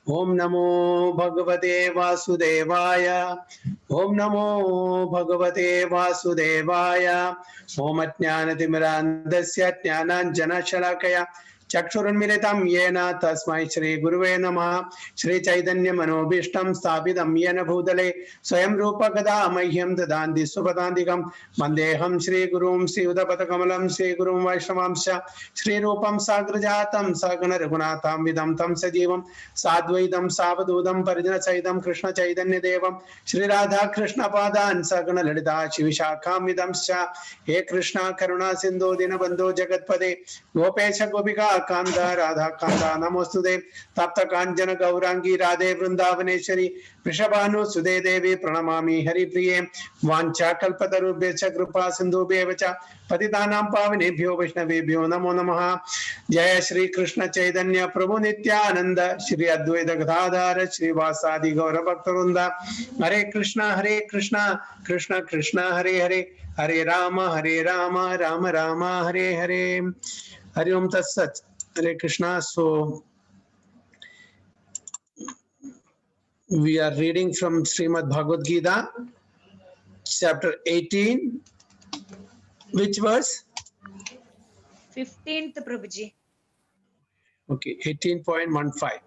ओम नमो भगवते वासुदेवाय। ओम नमो भगवते वासुदेवाय। ओम अज्ञानतिमिरान्धस्य ज्ञानाञ्जनशलाकया चक्षुरुन्मिलितं येन तस्मै श्रीगुरुवे नमः। श्रीचैतन्यमनोभीष्टं स्थापितं येन भूतले स्वयं रूप कदा मह्यं ददान्ति सुपदान्तिकं वन्देऽहं श्रीगुरुं श्रीयुतपदकमलं श्रीगुरुं वैष्णवांश्च श्रीरूपं साग्रजातं सगण रघुनाथं विदं तं सजीवं साद्वैतं सावधूतं परिजनसहितं कृष्ण चैतन्य देवं श्री राधा कृष्ण पादान् सगण ललिता शिविशाखामिदंश्च हे कृष्ण करुणा सिंधु दीनबंधो जगत्पदे गोपेश गोपिका कांत राधा कांत नमोस्तुते तप्त कांचन गौरांगी राधे वृंदावनेश्वरी वृषभानुसुते देवी प्रणमामि हरिप्रिये वाञ्छाकल्पतरुभ्यश्च कृपा सिन्धुभ्येव च पतितानां पावनेभ्यो वैष्णवेभ्यो नमो नमः। जय श्री कृष्ण चैतन्य प्रभु नित्यानंद श्री अद्वैत गदाधर श्रीवासादि गौर भक्तवृंद हरे कृष्णा कृष्ण कृष्ण हरे हरे हरे राम राम राम हरे हरे। हरि ओम तत्सत। हरे कृष्णा। सो we are reading from Srimad Bhagavad Gita, chapter 18. Which verse? 15th, Prabhuji. Okay, 18.15.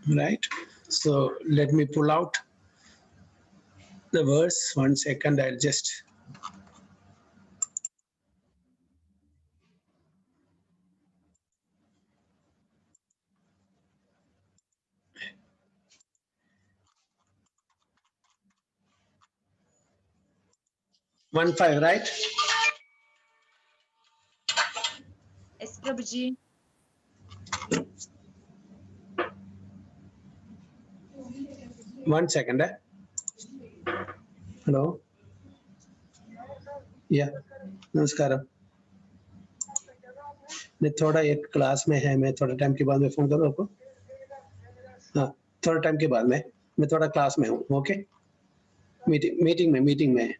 Right. So let me pull out the verse. 1 second. I'll just. One five, right? Yes, Prabhuji. One second. Hello. Yeah. नमस्कार। मैं थोड़ा एक class में है, मैं थोड़ा time के बाद में फोन करूँ आपको। हाँ, थोड़ा टाइम के बाद में मैं थोड़ा क्लास में हूँ। ओके, मीटिंग में।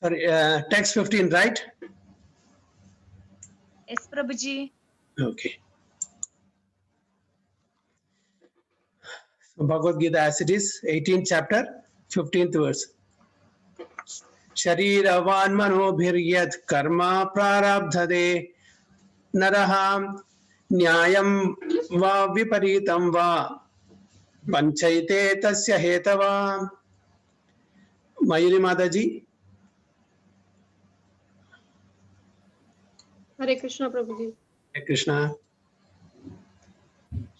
Sorry, text 15, right? Yes, Prabhuji. Okay. So Bhagavad Gita as it is, 18th chapter, 15th verse. शरीरवान् मनोभिर्यत् कर्म प्रारब्धते नरः न्यायं वा विपरीतं वा पंचैते तस्य हेतवा। मयूरी माता जी। हरे कृष्णा प्रभु जी। हरे कृष्णा।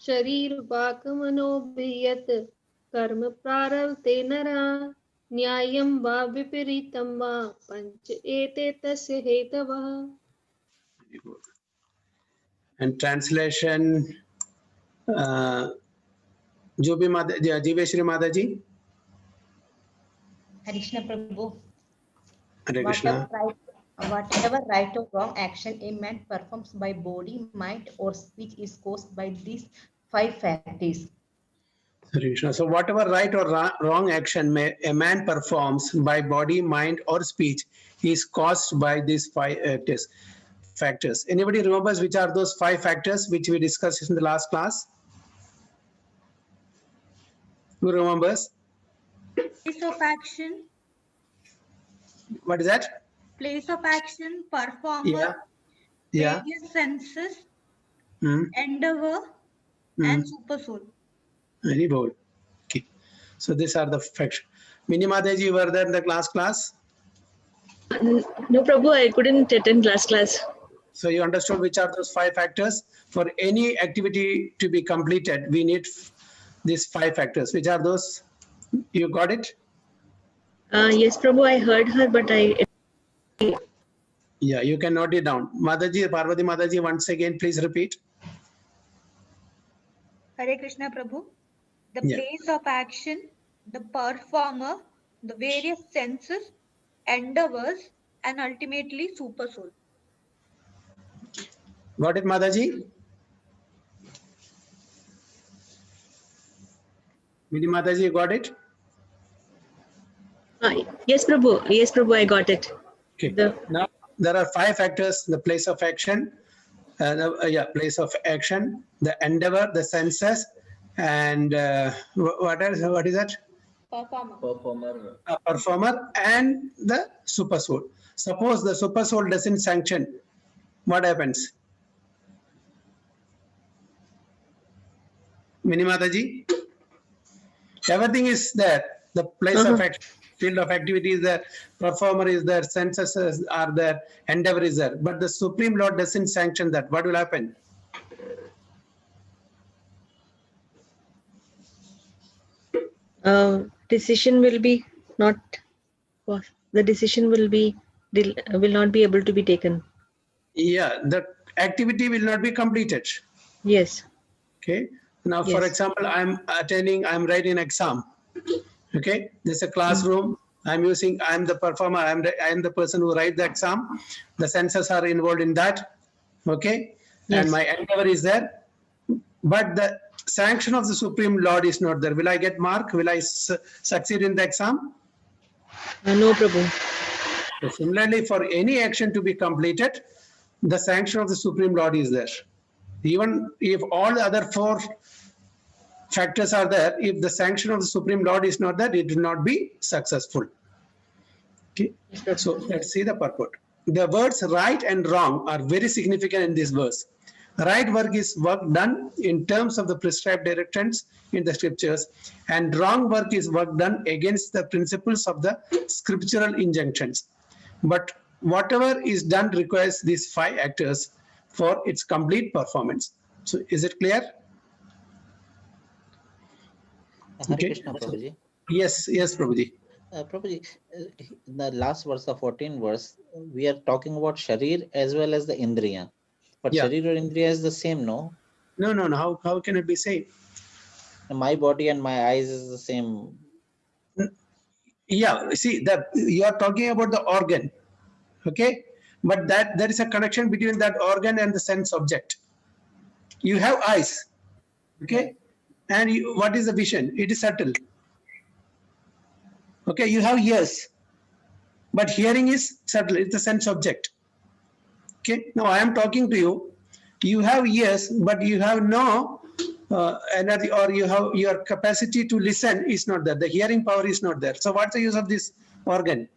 शरीर वाक् मनोभिर्यत् कर्म प्रारब्धते नरा न्यायं वा विपरीतं वा पंच एते तस्य हेतवः। And translation, जो भी माता जीवेश्वरी माता जी। Hare Krishna Prabhu. Hare Krishna. Whatever right or wrong action a man performs by body, mind, or speech is caused by these 5 factors. Hare Krishna. So whatever right or wrong action a man performs by body, mind, or speech is caused by these 5 factors. Anybody remembers which are those 5 factors which we discussed in the last class? Who remembers? Place of action. What is that? Place of action, performer, various senses, endeavor, and super soul. Very good. Okay. So these are the factors. Mini Mataji, you were there in the class? No, Prabhu, I couldn't attend class. So you understood which are those 5 factors? For any activity to be completed, we need these 5 factors. Which are those? You got it? Yes, Prabhu, I heard her, but Yeah, you can note it down. Mataji, Parvati Mataji, once again, please repeat. Hare Krishna Prabhu. The place of action, the performer, the various senses, endeavors, and ultimately super soul. Got it, Mataji? Mini Mataji, you got it? Yes, Prabhu. Yes, Prabhu, I got it. Okay. The- Now there are 5 factors: the place of action, place of action, the endeavor, the senses, and what else? What is that? Performer. A performer and the super soul. Suppose the super soul doesn't sanction, what happens? Minimataji, everything is there. The place of action, field of activity is there, performer is there, senses are there, endeavor is there. But the Supreme Lord doesn't sanction that. What will happen? Decision will be not. The decision will not be able to be taken. Yeah, the activity will not be completed. Yes. Okay. Now, for Yes. example, I'm writing an exam. Okay. There's a classroom. I'm the performer. I'm the person who writes the exam. The senses are involved in that. Okay. And Yes. my endeavor is there. But the sanction of the Supreme Lord is not there. Will I get mark? Will I succeed in the exam? No, Prabhu. So similarly, for any action to be completed, the sanction of the Supreme Lord is there. Even if all the other 4 factors are there, if the sanction of the Supreme Lord is not there, it will not be successful. Okay. So let's see the purport. The words right and wrong are very significant in this verse. Right work is work done in terms of the prescribed directions in the scriptures, and wrong work is work done against the principles of the scriptural injunctions. But whatever is done requires these 5 actors for its complete performance. So is it clear? Hare Okay. Krishna, Prabhuji. Yes, Prabhuji. Prabhuji, in the last verse, the 14th verse, we are talking about Sharir as well as the Indriya. But Yeah. Sharir or Indriya is the same, no? No. How can it be same? My body and my eyes is the same. Yeah, see that you are talking about the organ, okay? But that there is a connection between that organ and the sense object. You have eyes, okay? And what is the vision? It is subtle. Okay, you have ears, but hearing is subtle. It's a sense object. Okay, now I am talking to you. You have ears, but you have no energy, or you have your capacity to listen is not there. The hearing power is not there. So what's the use of this organ?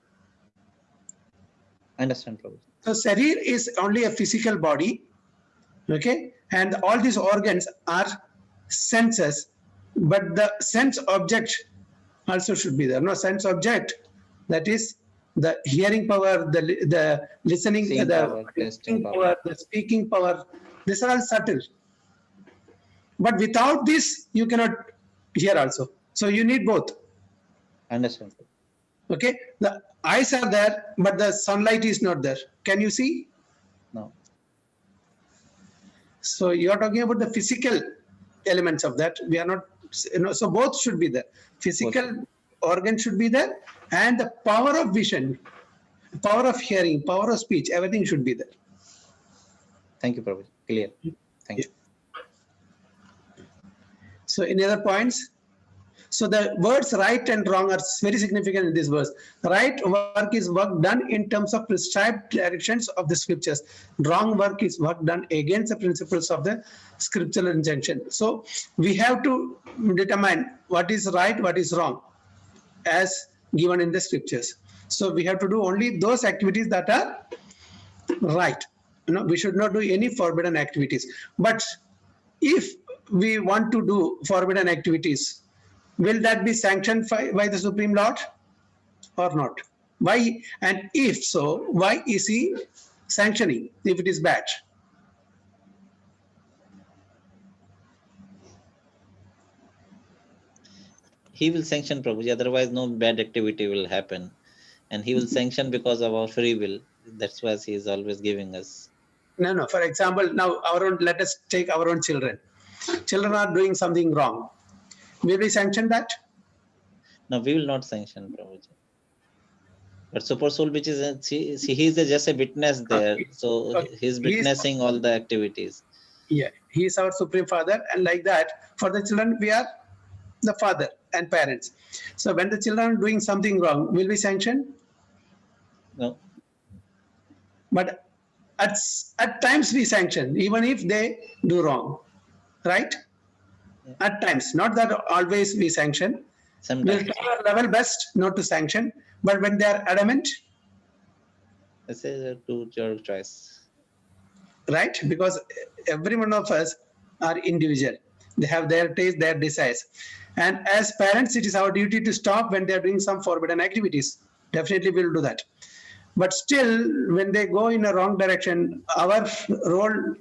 Understand, Prabhuji. So Sharir is only a physical body, okay? And all these organs are senses, but the sense object also should be there. No sense object, that is the hearing power, the listening, Seeing the power, listening tasting power, the speaking power. These are all subtle. But without this, you cannot hear also. So you need both. Understand. Okay, the eyes are there, but the sunlight is not there. Can you see? No. So you are talking about the physical elements of that. We are not, so both should be there. Physical organ should be there, and the power of vision, power of hearing, power of speech, everything should be there. Thank you, Prabhuji. Clear. Thank you. So any other points? So the words right and wrong are very significant in this verse. Right work is work done in terms of prescribed directions of the scriptures. Wrong work is work done against the principles of the scriptural injunction. So we have to determine what is right, what is wrong, as given in the scriptures. So we have to do only those activities that are right. We should not do any forbidden activities. But if we want to do forbidden activities, will that be sanctioned by the Supreme Lord or not? Why? And if so, why is he sanctioning if it is bad? He will sanction, Prabhuji, otherwise no bad activity will happen. And he will sanction because of our free will. That's why he is always giving us. No. For example, now let us take our own children. Children are doing something wrong. Will we sanction that? No, we will not sanction, Prabhuji. But Super Soul, which is he is just a witness there. So he's witnessing all the activities. Yeah, he is our Supreme Father, and like that, for the children, we are the father and parents. So when the children are doing something wrong, will we sanction? No. But at times we sanction, even if they do wrong, right? Yeah. At times, not that always we sanction. We'll Sometimes. try our level best not to sanction, but when they are adamant, This is to your choice. right? Because every one of us are individual. They have their taste, their desires. And as parents, it is our duty to stop when they are doing some forbidden activities. Definitely we'll do that. But still, when they go in a wrong direction, our role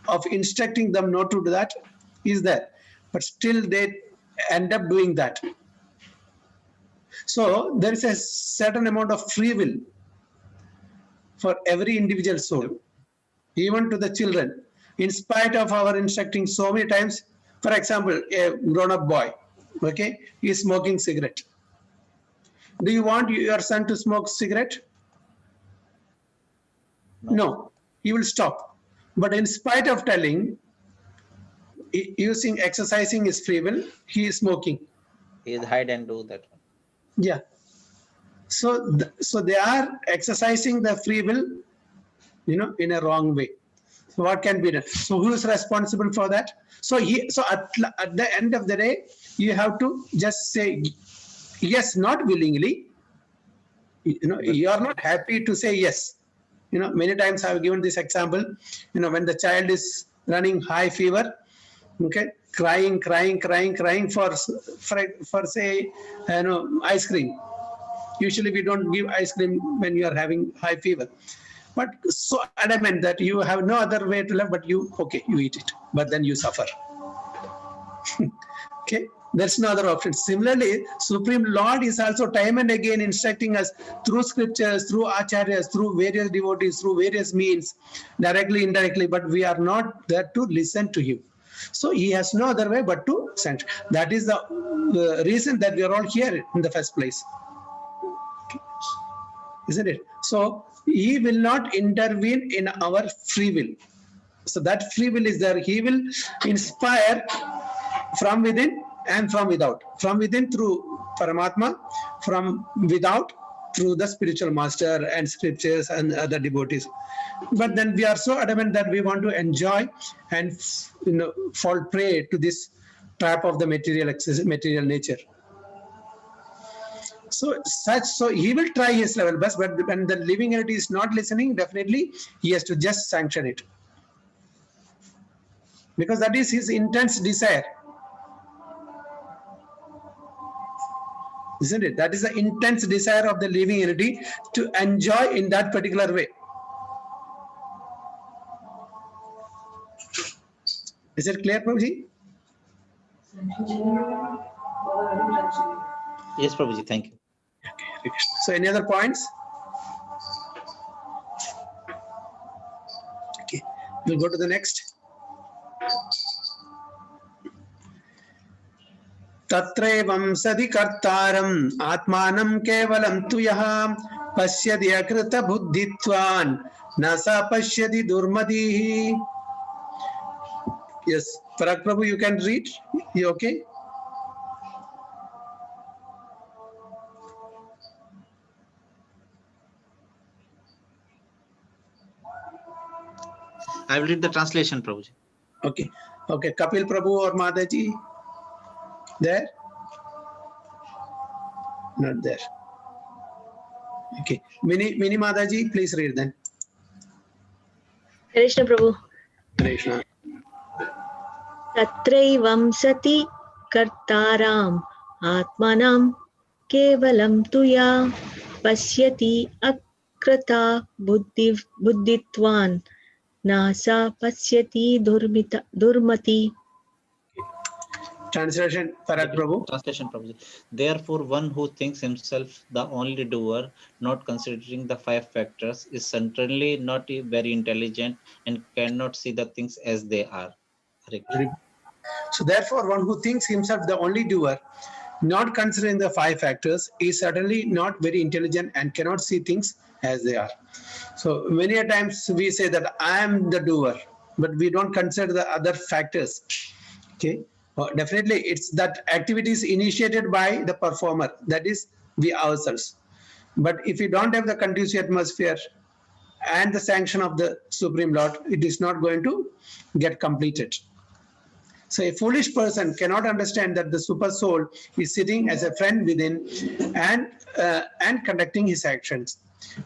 of instructing them not to do that is there. But still they end up doing that. So there is a certain amount of free will for every individual soul, even to the children, in spite of our instructing so many times. For example, a grown-up boy, okay, he is smoking cigarette. Do you want your son to smoke cigarette? No, he will stop. But in spite of telling, using exercising his free will, he is smoking. He hide and do that one. Yeah. So, so they are exercising the free will, in a wrong way. So what can be done? So who is responsible for that? So at the end of the day, you have to just say yes, not willingly. You are not happy to say yes. Many times I have given this example. When the child is running high fever, okay, crying for say, ice cream. Usually we don't give ice cream when you are having high fever. But so adamant that you have no other way to live, but you eat it, but then you suffer. Okay, there's no other option. Similarly, Supreme Lord is also time and again instructing us through scriptures, through acharyas, through various devotees, through various means, directly, indirectly, but we are not there to listen to him. So he has no other way but to sanction. That is the reason that we are all here in the first place. Isn't it? So he will not intervene in our free will. So that free will is there. He will inspire from within and from without. From within through Paramatma, from without through the spiritual master and scriptures and other devotees. But then we are so adamant that we want to enjoy and fall prey to this trap of the material nature. So he will try his level best, but when the living entity is not listening, definitely he has to just sanction it. Because that is his intense desire. Isn't it? That is the intense desire of the living entity to enjoy in that particular way. Is it clear, Prabhuji? Yes, Prabhuji, thank you. So any other points? Okay, we'll go to the next. Tatraivam sadi kartaram atmanam kevalam tu yaha pasyadi akrita buddhitvan nasa pasyadi durmadihi. Yes, Parag Prabhu, you can read. You okay? I will read the translation, Prabhuji. Okay. Okay. Kapil Prabhu or Mataji? There? Not there. Okay. Mini Mataji, please read then. Krishna Prabhu. Krishna. Tatraivam sati kartaram atmanam kevalam tuya pasyati akrata buddhitvan nasa pasyati durmati. Translation, Parag Prabhu. Translation, Prabhuji. Therefore, one who thinks himself the only doer, not considering the 5 factors, is certainly not very intelligent and cannot see the things as they are. So therefore, one who thinks himself the only doer, not considering the 5 factors, is certainly not very intelligent and cannot see things as they are. So many a times we say that I am the doer, but we don't consider the other factors. Okay. Definitely, it's that activity is initiated by the performer, that is we ourselves. But if you don't have the conducive atmosphere and the sanction of the Supreme Lord, it is not going to get completed. So a foolish person cannot understand that the super soul is sitting as a friend within and conducting his actions.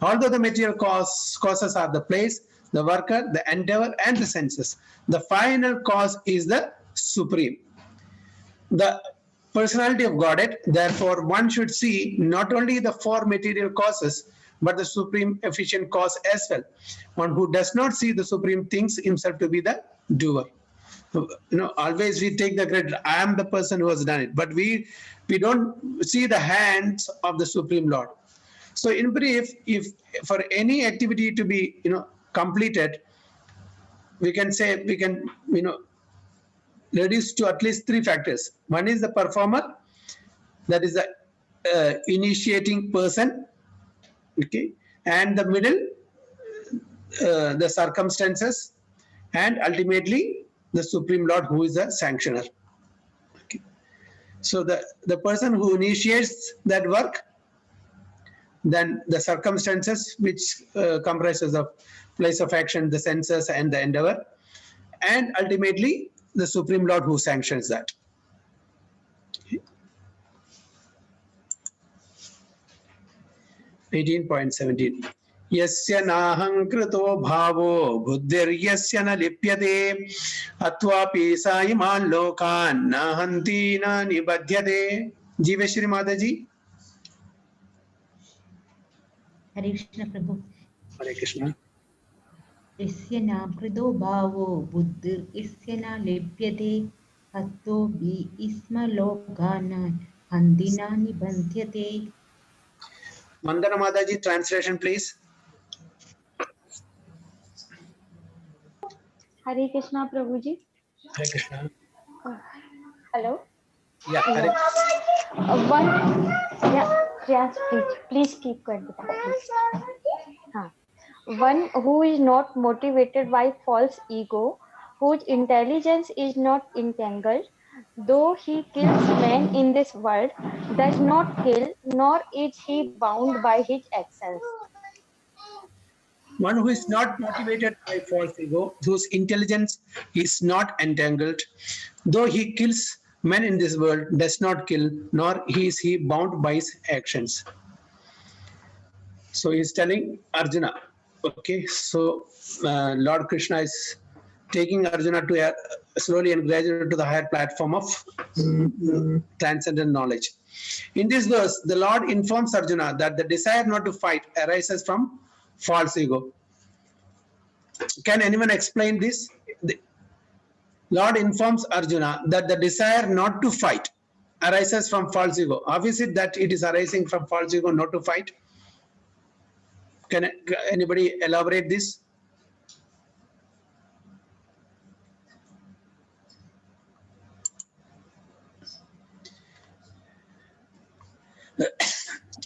Although the material causes are the place, the worker, the endeavor, and the senses, the final cause is the Supreme, the personality of Godhead. Therefore, one should see not only the four material causes, but the supreme efficient cause as well. One who does not see the Supreme thinks himself to be the doer. Always we take the credit, I am the person who has done it, but we don't see the hands of the Supreme Lord. So in brief, if for any activity to be completed, we can reduce to at least three factors. One is the performer, that is the initiating person, okay, and the middle, the circumstances, and ultimately the Supreme Lord, who is the sanctioner. Okay. So the person who initiates that work, then the circumstances, which comprises of place of action, the senses, and the endeavor, and ultimately the Supreme Lord who sanctions that. 18.17. Yasya naham krito bhavo buddhiryasya na lipyate atvapi saiman lokan nahanti na nibadhyate. Jiveshri Mataji. Hare Krishna Prabhu. Hare Krishna. Isya na krido bhavo buddhir isya na lipyate hatto bi isma lokana handina nibandhyate. Mandana Mataji, translation please. Hare Krishna Prabhuji. Hare Krishna. Hello. Yeah. Hare. One. Yeah. Please keep quiet. One who is not motivated by false ego, whose intelligence is not entangled, though he kills men in this world, does not kill, nor is he bound by his actions. One who is not motivated by false ego, whose intelligence is not entangled, though he kills men in this world, does not kill, nor is he bound by his actions. So he is telling Arjuna. Okay, so Lord Krishna is taking Arjuna to slowly and gradually to the higher platform of transcendent knowledge. In this verse, the Lord informs Arjuna that the desire not to fight arises from false ego. Can anyone explain this? The Lord informs Arjuna that the desire not to fight arises from false ego. Obviously, that it is arising from false ego not to fight. Can anybody elaborate this?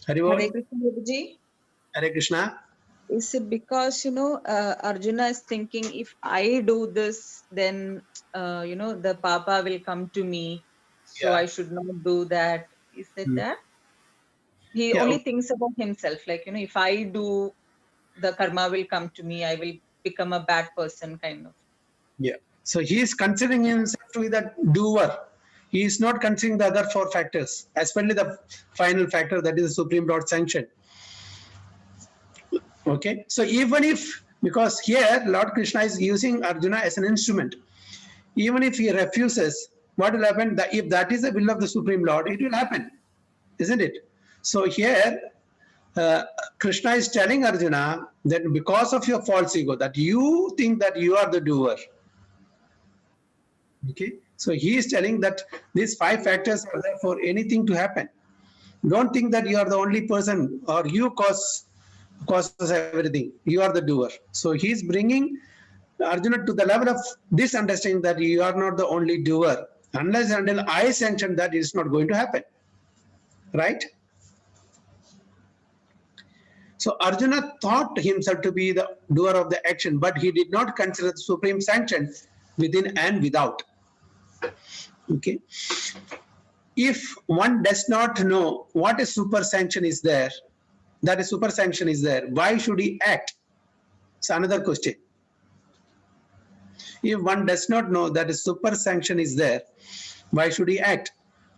Hare Hare Krishna Prabhuji. Hare Krishna. Is it because Arjuna is thinking, if I do this, then the Papa will come to me, so Yeah. I should not do that. Is it that he Yeah. only thinks about himself, like if I do, the karma will come to me, I will become a bad person, kind of. Yeah. So he is considering himself to be the doer. He is not considering the other four factors, especially the final factor, that is the Supreme Lord sanction. Okay. So even if, because here Lord Krishna is using Arjuna as an instrument, even if he refuses, what will happen? If that is the will of the Supreme Lord, it will happen, isn't it? So here Krishna is telling Arjuna that because of your false ego, that you think that you are the doer. Okay, so he is telling that these five factors are there for anything to happen. Don't think that you are the only person or you causes everything. You are the doer. So he is bringing Arjuna to the level of this understanding that you are not the only doer. Unless and until I sanction that, it is not going to happen. Right? So Arjuna thought himself to be the doer of the action, but he did not consider the supreme sanction within and without. Okay. If one does not know what a super sanction is there, that a super sanction is there, why should he act? It's another question. If one does not know that a super sanction is there, why should he act?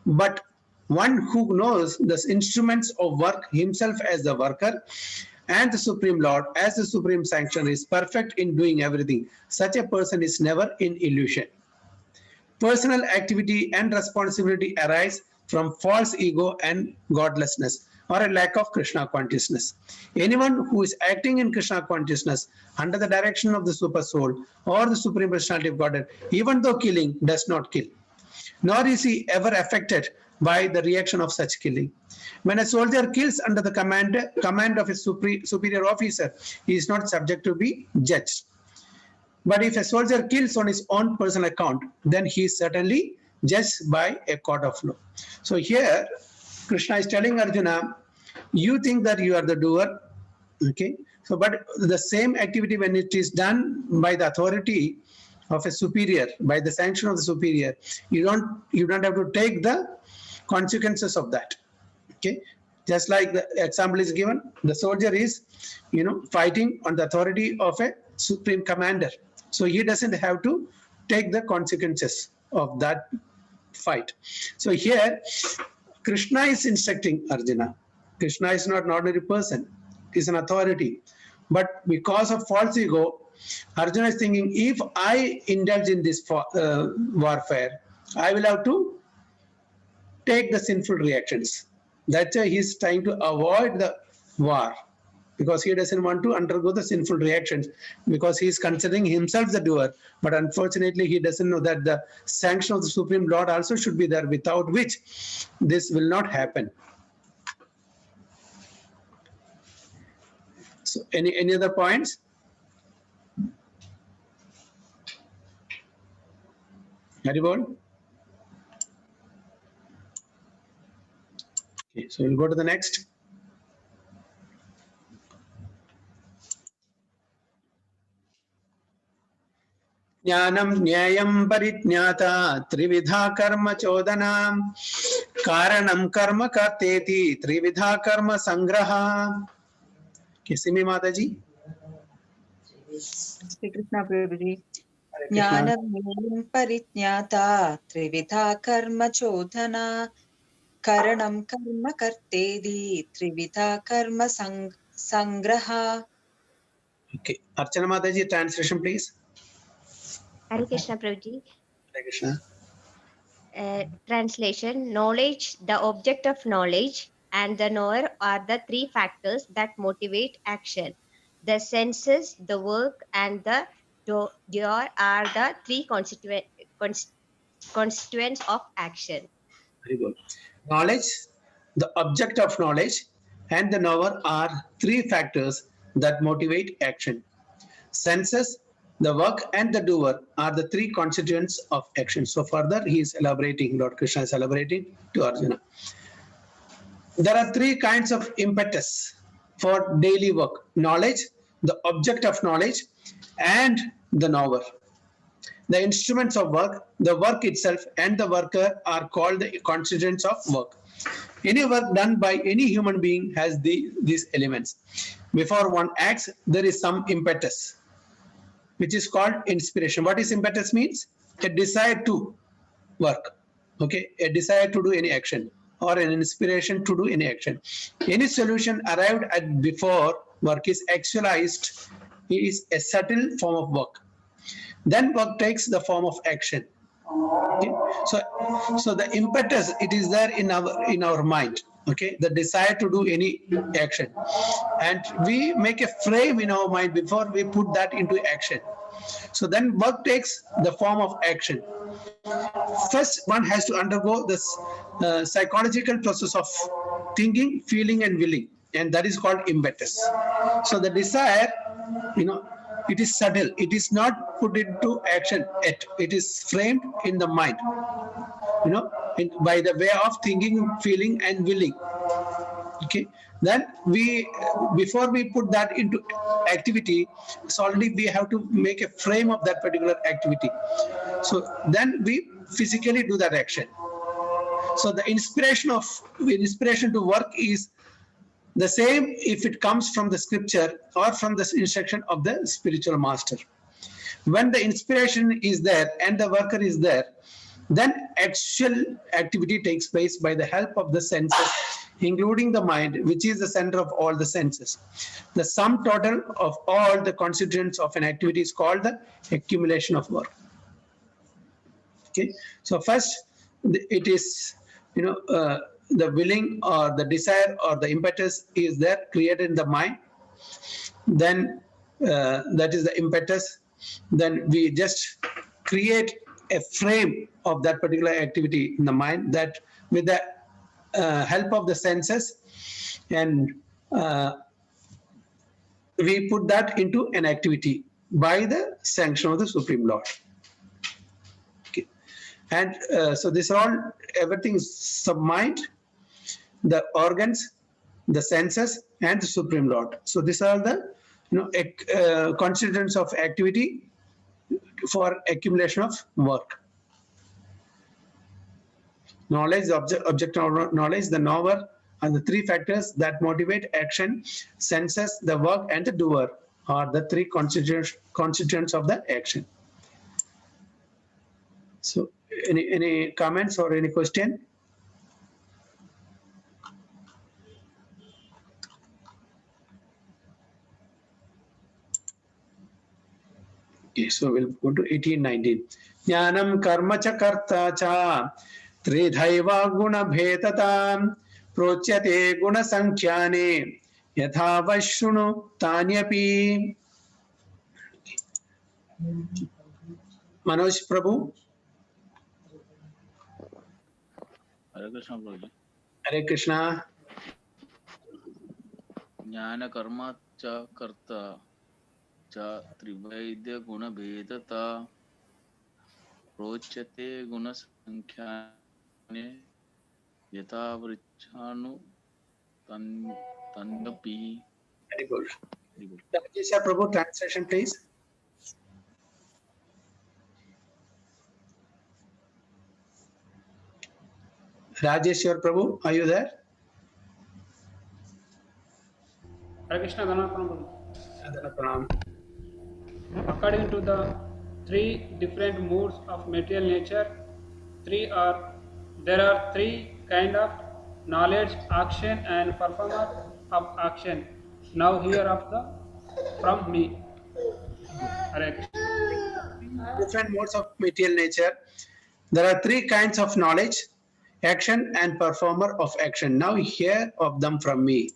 But one who knows the instruments of work himself as the worker and the Supreme Lord as the supreme sanction is perfect in doing everything, such a person is never in illusion. Personal activity and responsibility arise from false ego and godlessness, or a lack of Krishna consciousness. Anyone who is acting in Krishna consciousness under the direction of the super soul or the Supreme Personality of Godhead, even though killing, does not kill, nor is he ever affected by the reaction of such killing. When a soldier kills under the command of a superior officer, he is not subject to be judged. But if a soldier kills on his own personal account, then he is certainly judged by a court of law. So here, Krishna is telling Arjuna, you think that you are the doer, okay? So, but the same activity, when it is done by the authority of a superior, by the sanction of the superior, you don't have to take the consequences of that, okay? Just like the example is given, the soldier is, fighting on the authority of a supreme commander. So he doesn't have to take the consequences of that fight. So here, Krishna is instructing Arjuna. Krishna is not an ordinary person. He is an authority. But because of false ego, Arjuna is thinking, if I indulge in this warfare, I will have to take the sinful reactions. That's why he is trying to avoid the war, because he doesn't want to undergo the sinful reactions, because he is considering himself the doer. But unfortunately, he doesn't know that the sanction of the Supreme Lord also should be there, without which this will not happen. So any other points? Haribol? Okay, so we'll go to the next. Jnanam Nyayam Parijnata Trividha Karma Chodanam Karanam Karma Karteti Trividha Karma Sangraha. Okay, Simi Mataji. Shri Krishna Prabhuji. Hare Krishna. Jnanam parijnata trividha karma chodhana karanam karma kartedi trividha karma sangraha. Okay, Archana Mataji, translation please. Hare Krishna Prabhuji. Hare Krishna. Translation: knowledge, the object of knowledge, and the knower are the three factors that motivate action. The senses, the work, and the doer are the three constituents of action. Very good. Knowledge, the object of knowledge, and the knower are three factors that motivate action. Senses, the work, and the doer are the three constituents of action. So further he is elaborating, Lord Krishna is elaborating to Arjuna. There are three kinds of impetus for daily work: knowledge, the object of knowledge, and the knower. The instruments of work, the work itself, and the worker are called the constituents of work. Any work done by any human being has these elements. Before one acts, there is some impetus, which is called inspiration. What is impetus means? A desire to work, okay? A desire to do any action, or an inspiration to do any action. Any solution arrived at before work is actualized is a subtle form of work. Then work takes the form of action. Okay? So the impetus, it is there in our mind. Okay, the desire to do any action, and we make a frame in our mind before we put that into action. So then work takes the form of action. First, one has to undergo this psychological process of thinking, feeling, and willing, and that is called impetus. So the desire, it is subtle. It is not put into action yet. It is framed in the mind, by the way of thinking, feeling, and willing. Okay. Then before we put that into activity, so already we have to make a frame of that particular activity. So then we physically do that action. So the inspiration to work is the same if it comes from the scripture or from the instruction of the spiritual master. When the inspiration is there and the worker is there, then actual activity takes place by the help of the senses, including the mind, which is the center of all the senses. The sum total of all the constituents of an activity is called the accumulation of work. Okay, so first it is, the willing or the desire or the impetus is there, created in the mind. Then that is the impetus. Then we just create a frame of that particular activity in the mind, that with the help of the senses, and we put that into an activity by the sanction of the Supreme Lord. Okay. And so this all, everything is sub-mind, the organs, the senses, and the Supreme Lord. So these are the constituents of activity for accumulation of work. Knowledge, objective knowledge, the knower, and the three factors that motivate action: senses, the work, and the doer are the three constituents of the action. So any comments or any question? Okay, so we'll go to 1819. Jnanam karma cha karta cha tridhaiva guna bhetata procyate guna sankhyane yatha vashrunu tanyapi. Manoj Prabhu. Hare Krishna Prabhuji. Hare Krishna. Jnana karma cha karta cha trivaidya guna bhetata procyate guna sankhyane yatha vrichhanu tanyapi. Very good. Rajesh Prabhu, translation please. Rajeshwar Prabhu, are you there? Hare Krishna, Pranam. Pranam. According to the three different moods of material nature, there are three kind of knowledge, action, and performer of action. Now hear from me. Hare Krishna. Different modes of material nature. There are three kinds of knowledge: action and performer of action. Now hear of them from me.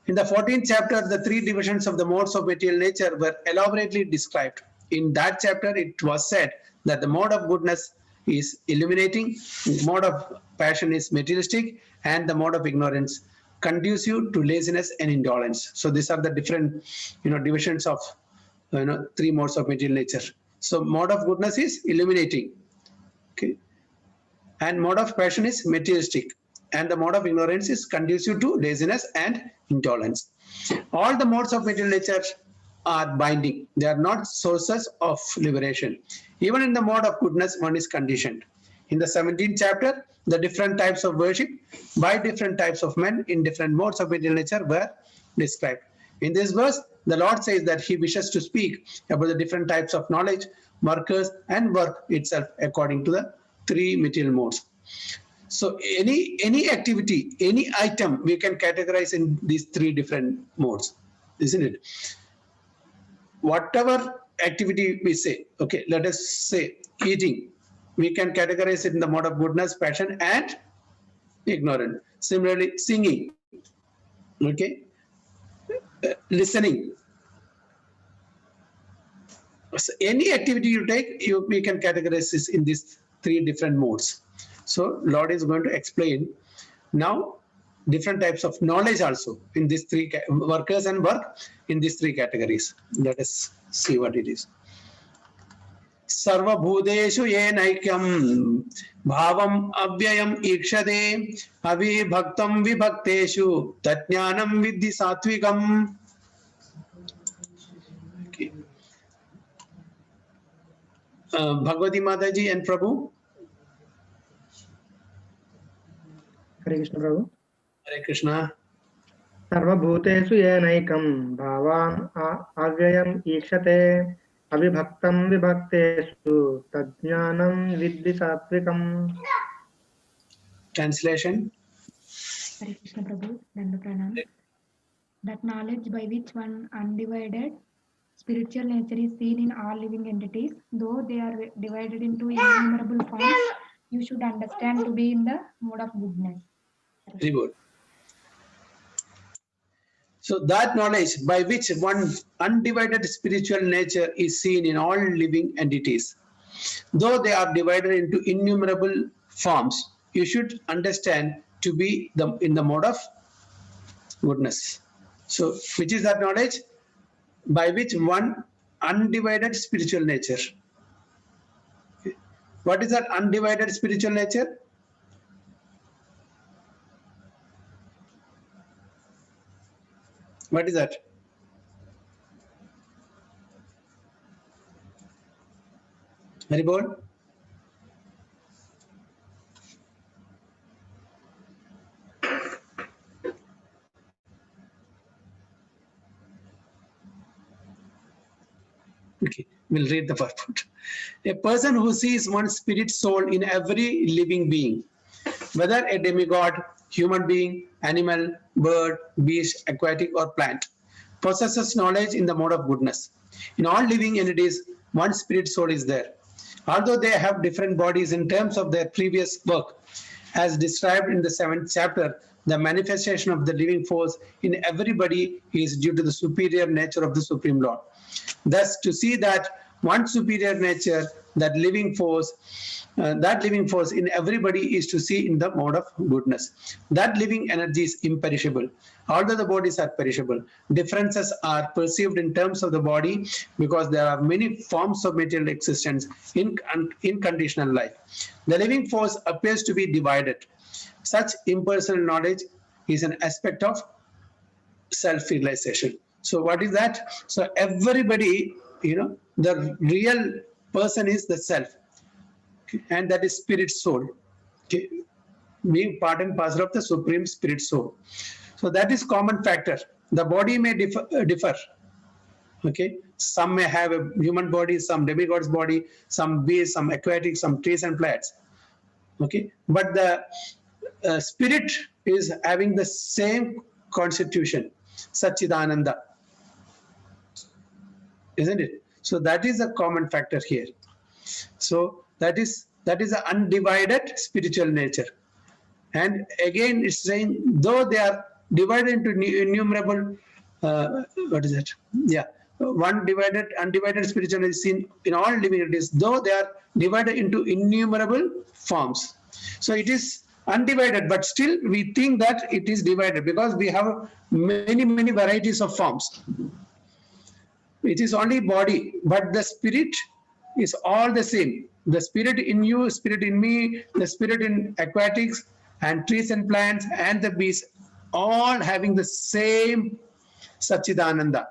In the 14th chapter, the three divisions of the modes of material nature were elaborately described. In that chapter, it was said that the mode of goodness is illuminating, the mode of passion is materialistic, and the mode of ignorance conducive to laziness and indolence. So these are the different, divisions of, three modes of material nature. So mode of goodness is illuminating, okay, and mode of passion is materialistic, and the mode of ignorance is conducive to laziness and indolence. All the modes of material nature are binding. They are not sources of liberation. Even in the mode of goodness, one is conditioned. In the 17th chapter, the different types of worship by different types of men in different modes of material nature were described. In this verse, the Lord says that he wishes to speak about the different types of knowledge, workers, and work itself according to the three material modes. So any activity, any item, we can categorize in these three different modes, isn't it? Whatever activity we say, okay, let us say eating, we can categorize it in the mode of goodness, passion, and ignorance. Similarly, singing, okay, listening. So any activity you take, we can categorize this in these three different modes. So Lord is going to explain now different types of knowledge also in these three workers and work in these three categories. Let us see what it is. Sarva bhudeshu yenaikyam bhavam avyayam ikshade avibhaktam vibhakteshu tatjnanam vidhi satvikam. Okay. Bhagavati Mataji and Prabhu. Hare Krishna Prabhu. Hare Krishna. सर्वभूतेषु येनैकं भावान् अव्ययम् ईक्षते अविभक्तं विभक्तेषु तज्ज्ञानं विद्धि सात्विकम्. Translation. Hare Krishna Prabhu, Danda Pranam. That knowledge by which one undivided spiritual nature is seen in all living entities, though they are divided into innumerable forms, you should understand to be in the mode of goodness. Very good. So that knowledge by which one undivided spiritual nature is seen in all living entities, though they are divided into innumerable forms, you should understand to be in the mode of goodness. So which is that knowledge? By which one undivided spiritual nature. What is that undivided spiritual nature? What is that? Haribol? Okay, we'll read the purport. A person who sees one spirit soul in every living being, whether a demigod, human being, animal, bird, beast, aquatic or plant, possesses knowledge in the mode of goodness. In all living entities, one spirit soul is there. Although they have different bodies in terms of their previous work, as described in the 7th chapter, the manifestation of the living force in everybody is due to the superior nature of the Supreme Lord. Thus, to see that one superior nature, that living force in everybody is to see in the mode of goodness. That living energy is imperishable. Although the bodies are perishable, differences are perceived in terms of the body because there are many forms of material existence in conditional life. The living force appears to be divided. Such impersonal knowledge is an aspect of self-realization. So what is that? So everybody, the real person is the self, and that is spirit soul, being part and parcel of the supreme spirit soul. So that is common factor. The body may differ. Okay, some may have a human body, some demigod's body, some bees, some aquatic, some trees and plants. Okay, but the spirit is having the same constitution, Satchidananda, isn't it? So that is a common factor here. So that is the undivided spiritual nature. And again, it's saying though they are divided into innumerable, what is it? Yeah, one undivided spiritual is seen in all living entities, though they are divided into innumerable forms. So it is undivided, but still we think that it is divided because we have many varieties of forms. It is only body, but the spirit is all the same. The spirit in you, spirit in me, the spirit in aquatics and trees and plants and the beasts, all having the same Satchidananda.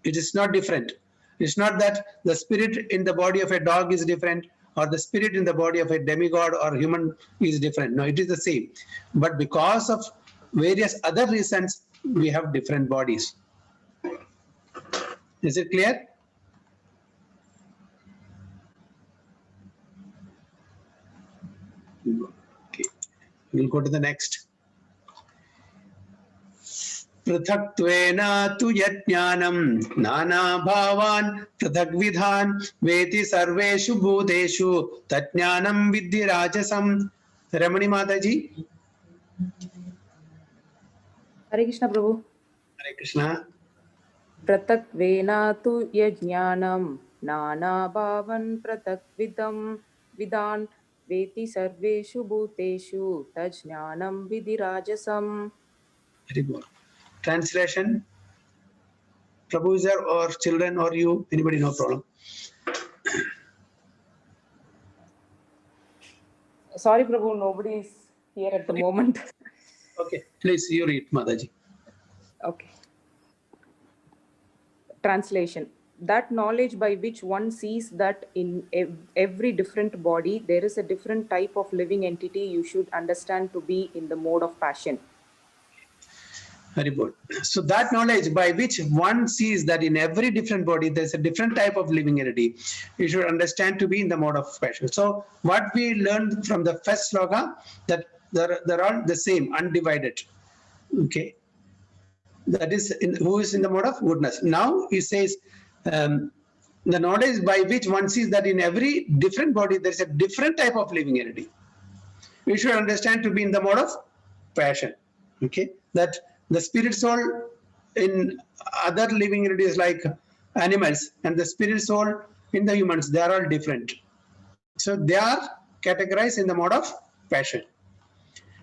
It is not different. It's not that the spirit in the body of a dog is different or the spirit in the body of a demigod or human is different. No, it is the same. But because of various other reasons, we have different bodies. Is it clear? Okay, we'll go to the next. Prithaktvena tu yajnanam nana bhavan prithakvidhan veti sarveshu bhuteshu tajnanam viddhi rajasam. Ramani Mataji. Hare Krishna Prabhu. Hare Krishna. Pratakvena tu yajnanam nana bhavan pratakvidam vidan veti sarveshu bhuteshu tajnanam vidirajasam. Very good. Translation. Prabhu is there or children or you? Anybody? No problem. Sorry Prabhu, nobody is here at the moment. Okay, please you read, Mataji. Okay. Translation. that knowledge by which one sees that in every different body, there is a different type of living entity you should understand to be in the mode of passion. Very good. So that knowledge by which one sees that in every different body, there's a different type of living entity, you should understand to be in the mode of passion. So what we learned from the first sloka, that they're all the same, undivided. Okay. That is who is in the mode of goodness. Now he says, the knowledge by which one sees that in every different body, there's a different type of living entity. We should understand to be in the mode of passion. Okay. That the spirit soul in other living entities like animals and the spirit soul in the humans, they are all different. So they are categorized in the mode of passion.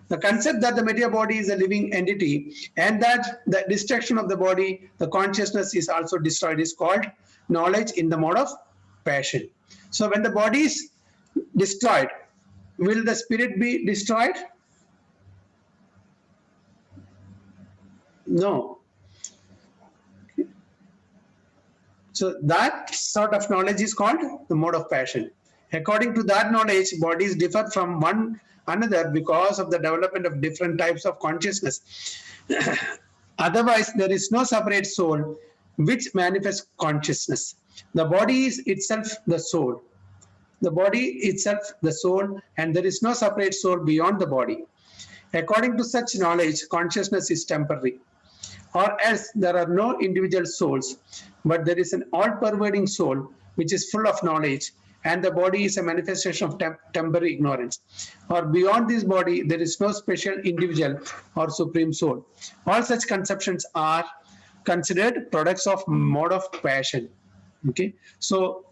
The concept that the material body is a living entity and that the destruction of the body, the consciousness is also destroyed, is called knowledge in the mode of passion. So when the body is destroyed, will the spirit be destroyed? No. So that sort of knowledge is called the mode of passion. According to that knowledge, bodies differ from one another because of the development of different types of consciousness. Otherwise, there is no separate soul which manifests consciousness. The body is itself the soul. The body itself the soul, and there is no separate soul beyond the body. According to such knowledge, consciousness is temporary. Or else there are no individual souls, but there is an all-pervading soul which is full of knowledge, and the body is a manifestation of temporary ignorance. Or beyond this body, there is no special individual or supreme soul. All such conceptions are considered products of mode of passion. Okay, so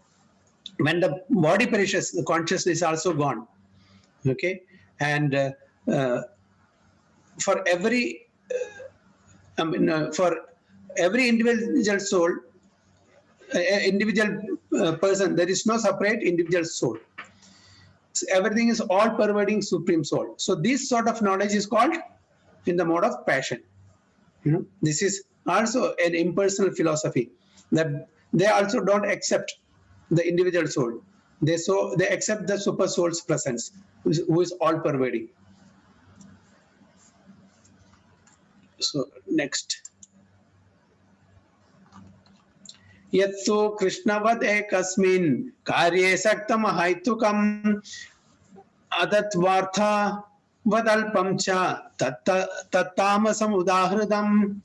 when the body perishes, the consciousness is also gone. Okay, and for every for every individual soul, individual person, there is no separate individual soul. So everything is all pervading supreme soul. So this sort of knowledge is called in the mode of passion. You know, this is also an impersonal philosophy, that they also don't accept the individual soul. They accept the super soul's presence, who is all pervading. So next. Yattu Krishnavad ekasmin karye saktam ahaitukam adatvartha vadalpam cha tattamasam udahridam.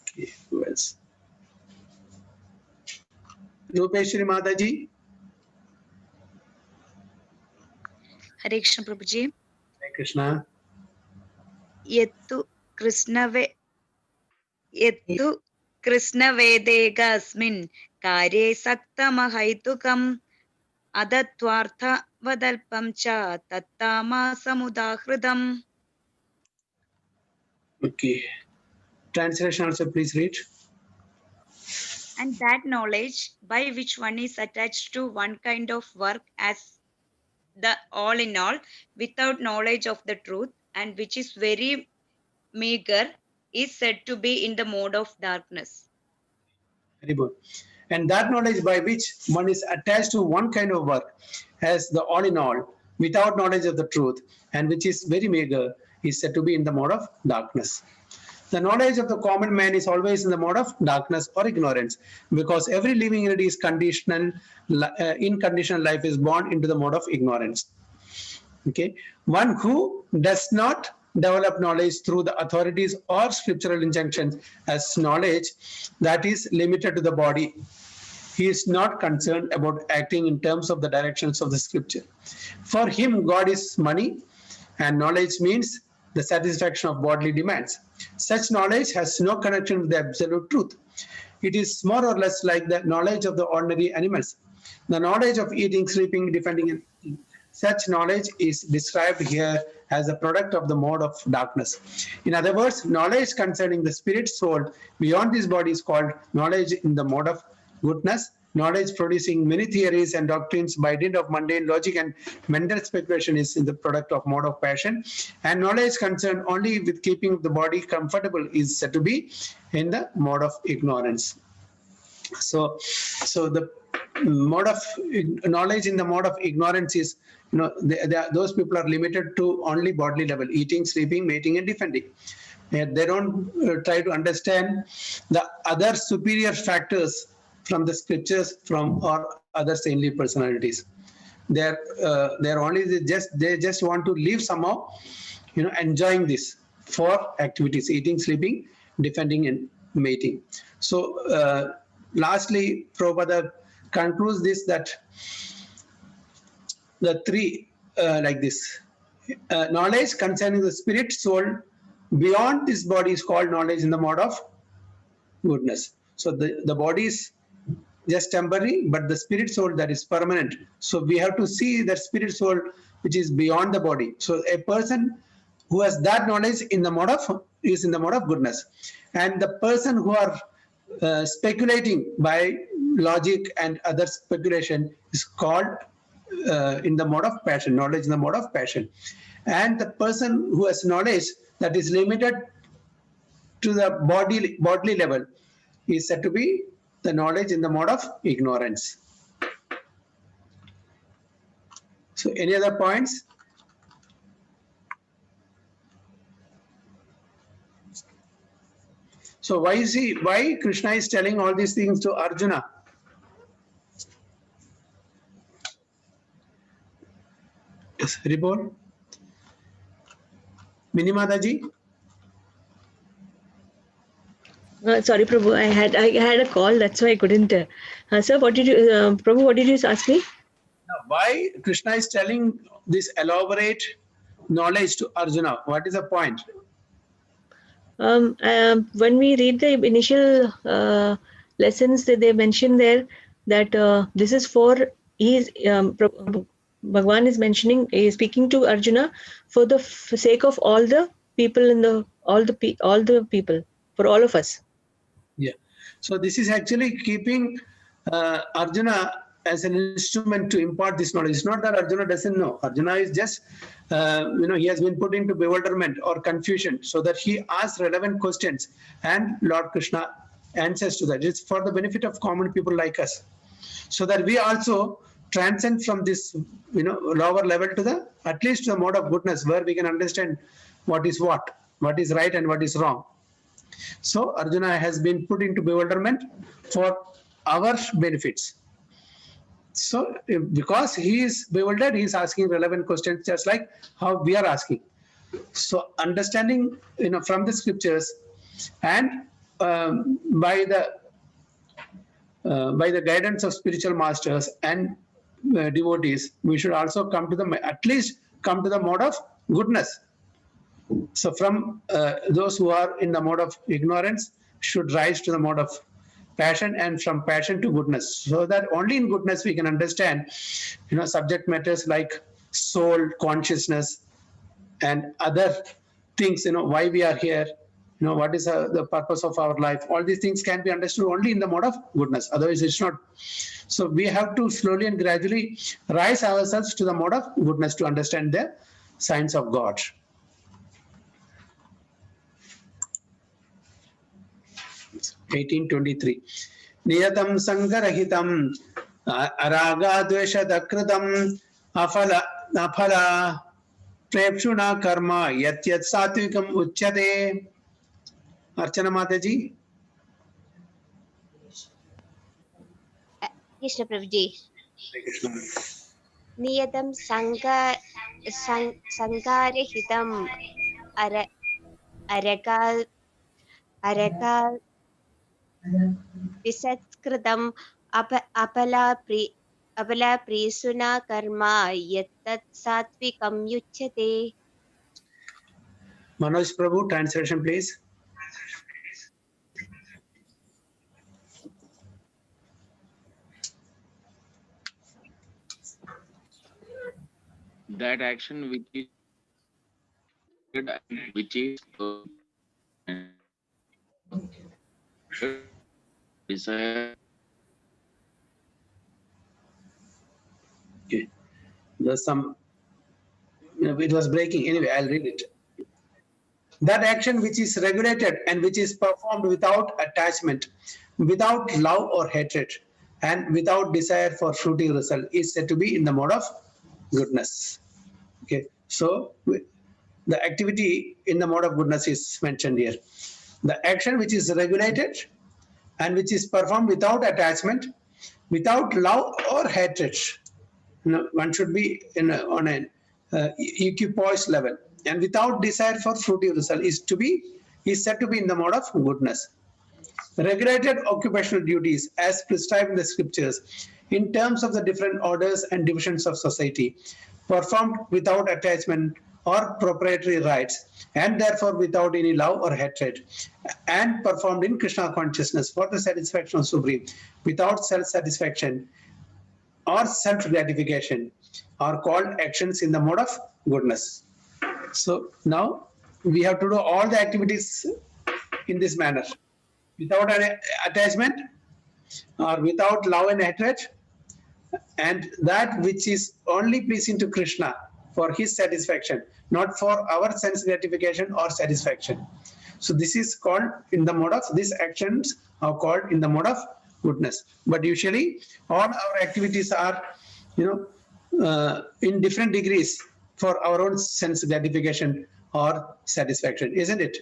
Okay, who else? Rupeshri Mataji. Hare Krishna Prabhuji. Hare Krishna. Yettu Krishnavede asmin karye saktamahaitukam adatvartha vadalpam cha tattama samudahridam. Okay. Translation also please read. And that knowledge by which one is attached to one kind of work as the all in all, without knowledge of the truth, and which is very meager, is said to be in the mode of darkness. Very good. And that knowledge by which one is attached to one kind of work as the all in all, without knowledge of the truth, and which is very meager, is said to be in the mode of darkness. The knowledge of the common man is always in the mode of darkness or ignorance, because every living entity is conditional, in conditional life is born into the mode of ignorance. Okay, one who does not develop knowledge through the authorities or scriptural injunctions as knowledge that is limited to the body, he is not concerned about acting in terms of the directions of the scripture. For him, God is money, and knowledge means the satisfaction of bodily demands. Such knowledge has no connection with the absolute truth. It is more or less like the knowledge of the ordinary animals. The knowledge of eating, sleeping, defending, such knowledge is described here as a product of the mode of darkness. In other words, knowledge concerning the spirit soul beyond this body is called knowledge in the mode of goodness. Knowledge producing many theories and doctrines by dint of mundane logic and mental speculation is in the product of mode of passion. And knowledge concerned only with keeping the body comfortable is said to be in the mode of ignorance. So the mode of knowledge in the mode of ignorance is, those people are limited to only bodily level: eating, sleeping, mating, and defending. They don't try to understand the other superior factors from the scriptures, from or other saintly personalities. They're only they just want to live somehow, enjoying this for activities: eating, sleeping, defending, and mating. So lastly, Prabhupada concludes this, that the three like this knowledge concerning the spirit soul beyond this body is called knowledge in the mode of goodness. So the body is just temporary, but the spirit soul, that is permanent. So we have to see that spirit soul which is beyond the body. So a person who has that knowledge in the mode of is in the mode of goodness, and the person who are speculating by logic and other speculation is called in the mode of passion, knowledge in the mode of passion. And the person who has knowledge that is limited to the bodily level is said to be the knowledge in the mode of ignorance. So any other points? So why Krishna is telling all these things to Arjuna? Yes, Ribol. Minimadaji. Sorry, Prabhu, I had a call, that's why I couldn't. Sir, what did you, Prabhu, what did you ask me? Why Krishna is telling this elaborate knowledge to Arjuna? What is the point? When we read the initial lessons, that they mention there that this is for, Bhagwan is mentioning, is speaking to Arjuna for the sake of all the people in all the people, for all of us. Yeah. So this is actually keeping Arjuna as an instrument to impart this knowledge. It's not that Arjuna doesn't know. Arjuna is just, he has been put into bewilderment or confusion, so that he asks relevant questions and Lord Krishna answers to that. It's for the benefit of common people like us, so that we also transcend from this, lower level to at least to the mode of goodness, where we can understand what is right and what is wrong. So Arjuna has been put into bewilderment for our benefits. So because he is bewildered, he is asking relevant questions, just like how we are asking. So understanding, from the scriptures and by the guidance of spiritual masters and devotees, we should also at least come to the mode of goodness. So from those who are in the mode of ignorance should rise to the mode of passion, and from passion to goodness, so that only in goodness we can understand, subject matters like soul, consciousness, and other things, why we are here, what is the purpose of our life. All these things can be understood only in the mode of goodness, otherwise it's not. So we have to slowly and gradually rise ourselves to the mode of goodness to understand the science of God. (1823) Niyatam Sangarahitam Araga Dveshadakritam Afala Prepshuna Karma Yat Satvikam Uchyate. Archana Mataji. Krishna Prabhuji. Niyatam Sangarihitam Araka Visatkritam Apala Prisuna Karma Yattat Satvikam Yuchyate. Manoj Prabhu, translation please. That action which is desire. Okay. There's some, it was breaking. Anyway, I'll read it. That action which is regulated and which is performed without attachment, without love or hatred and without desire for fruiting result is said to be in the mode of goodness. Okay, so the activity in the mode of goodness is mentioned here. The action which is regulated and which is performed without attachment, without love or hatred. One should be on an equipoise level, and without desire for fruitive result is said to be in the mode of goodness. Regulated occupational duties as prescribed in the scriptures in terms of the different orders and divisions of society, performed without attachment or proprietary rights, and therefore without any love or hatred, and performed in Krishna consciousness for the satisfaction of Supreme, without self-satisfaction or self-gratification, are called actions in the mode of goodness. So now we have to do all the activities in this manner, without an attachment or without love and hatred, and that which is only pleasing to Krishna for his satisfaction, not for our sense gratification or satisfaction. So this is called in the mode of, these actions are called in the mode of goodness. But usually all our activities are, in different degrees for our own sense gratification or satisfaction, isn't it?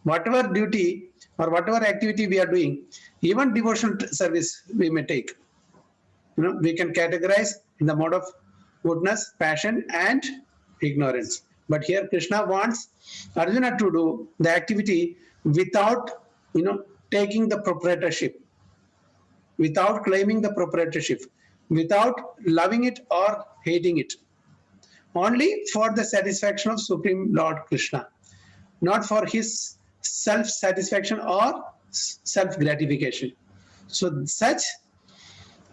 Whatever duty or whatever activity we are doing, even devotional service we may take, we can categorize in the mode of goodness, passion, and ignorance. But here Krishna wants Arjuna to do the activity without, taking the proprietorship, without claiming the proprietorship, without loving it or hating it, only for the satisfaction of Supreme Lord Krishna, not for his self-satisfaction or self-gratification. So such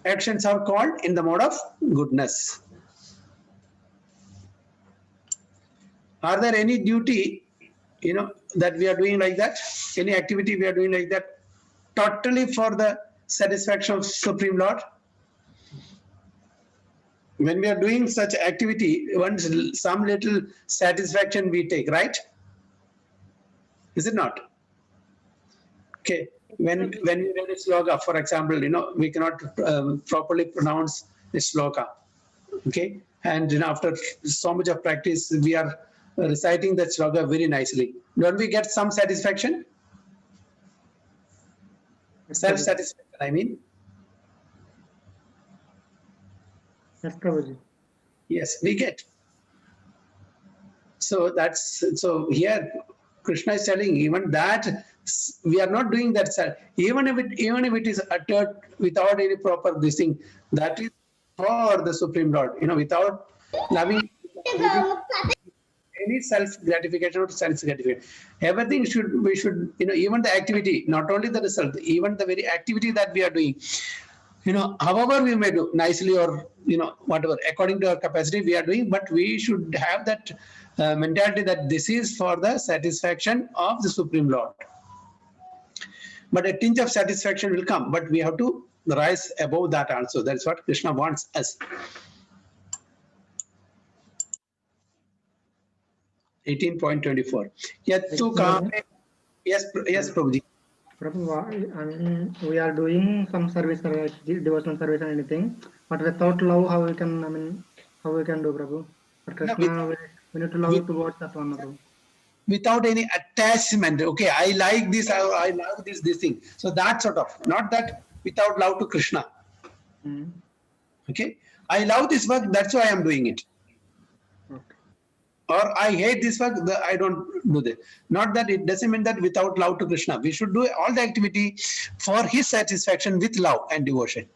actions are called in the mode of goodness. Are there any duty, that we are doing like that? Any activity we are doing like that, totally for the satisfaction of Supreme Lord? When we are doing such activity, once some little satisfaction we take, right? Is it not? Okay. When we read a sloka, for example, we cannot properly pronounce the sloka. Okay. And after so much of practice, we are reciting the sloka very nicely. Don't we get some satisfaction? Self-satisfaction, I mean. Yes, Prabhuji. Yes, we get. So here Krishna is telling even that we are not doing that, sir. Even if it is uttered without any proper this thing, that is for the Supreme Lord, without loving any self-gratification or self-gratification. Everything we should, even the activity, not only the result, even the very activity that we are doing, however we may do, nicely or, whatever, according to our capacity we are doing, but we should have that mentality that this is for the satisfaction of the Supreme Lord. But a tinge of satisfaction will come, but we have to rise above that also. That's what Krishna wants us. 18.24. Yes, Prabhuji. Prabhu, I mean, we are doing some service, like devotional service and anything, but without love, how we can do, Prabhu? But Krishna, we need to love towards that one, Prabhu. Without any attachment. Okay, I like this, I love this thing. So that sort of, not that without love to Krishna. Okay, I love this work, that's why I am doing it. Or I hate this work, I don't do that. Not that it doesn't mean that without love to Krishna. We should do all the activity for his satisfaction with love and devotion.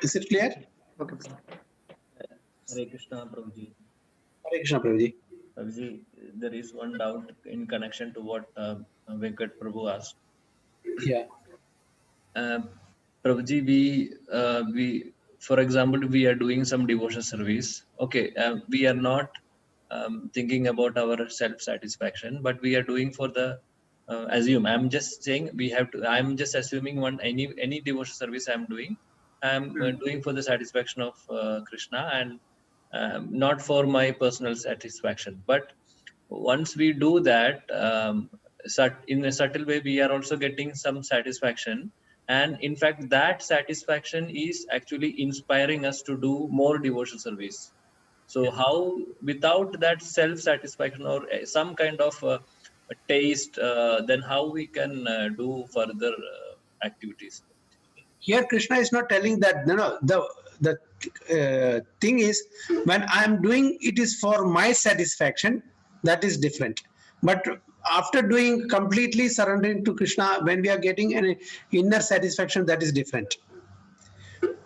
Is it clear? Okay. Hare Krishna, Prabhuji. Hare Krishna, Prabhuji. Prabhuji, there is one doubt in connection to what Venkat Prabhu asked. Yeah. Prabhuji, we for example, we are doing some devotion service. Okay, we are not thinking about our self-satisfaction, but we are doing for the assume. I'm just saying we have to. I'm just assuming any devotion service I'm doing. I'm doing for the satisfaction of Krishna and not for my personal satisfaction. But once we do that, in a subtle way, we are also getting some satisfaction. And in fact, that satisfaction is actually inspiring us to do more devotional service. So how, without that self-satisfaction or some kind of a taste, then how we can do further activities? Here Krishna is not telling that, no, the thing is, when I am doing it is for my satisfaction, that is different. But after doing, completely surrendering to Krishna, when we are getting an inner satisfaction, that is different.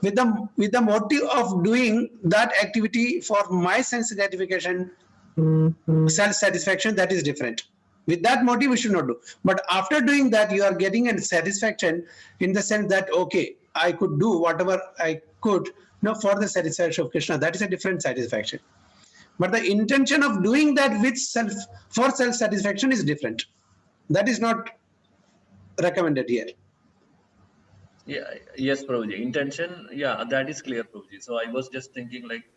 With the motive of doing that activity for my sense gratification, self-satisfaction, that is different. With that motive, we should not do. But after doing that, you are getting a satisfaction in the sense that, okay, I could do whatever I could, for the satisfaction of Krishna. That is a different satisfaction. But the intention of doing that with for self-satisfaction is different. That is not recommended here. Yeah, yes, Prabhuji. Intention, yeah, that is clear, Prabhuji. So I was just thinking like,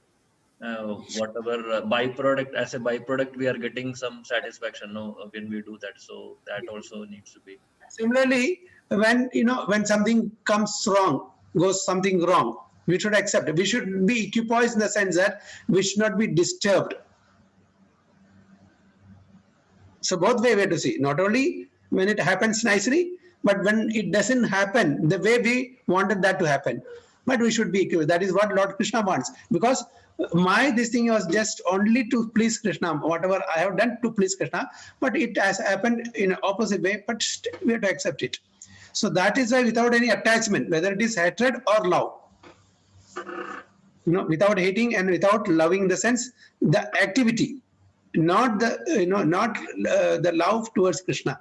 whatever byproduct, as a byproduct, we are getting some satisfaction when we do that. So that also needs to be. Similarly, when something comes wrong, goes something wrong, we should accept it. We should be equipoised in the sense that we should not be disturbed. So both way we have to see, not only when it happens nicely, but when it doesn't happen the way we wanted that to happen. But we should be equipoised. That is what Lord Krishna wants. Because this thing was just only to please Krishna, whatever I have done to please Krishna, but it has happened in an opposite way, but we have to accept it. So that is why, without any attachment, whether it is hatred or love, without hating and without loving, in the sense, the activity, not the the love towards Krishna.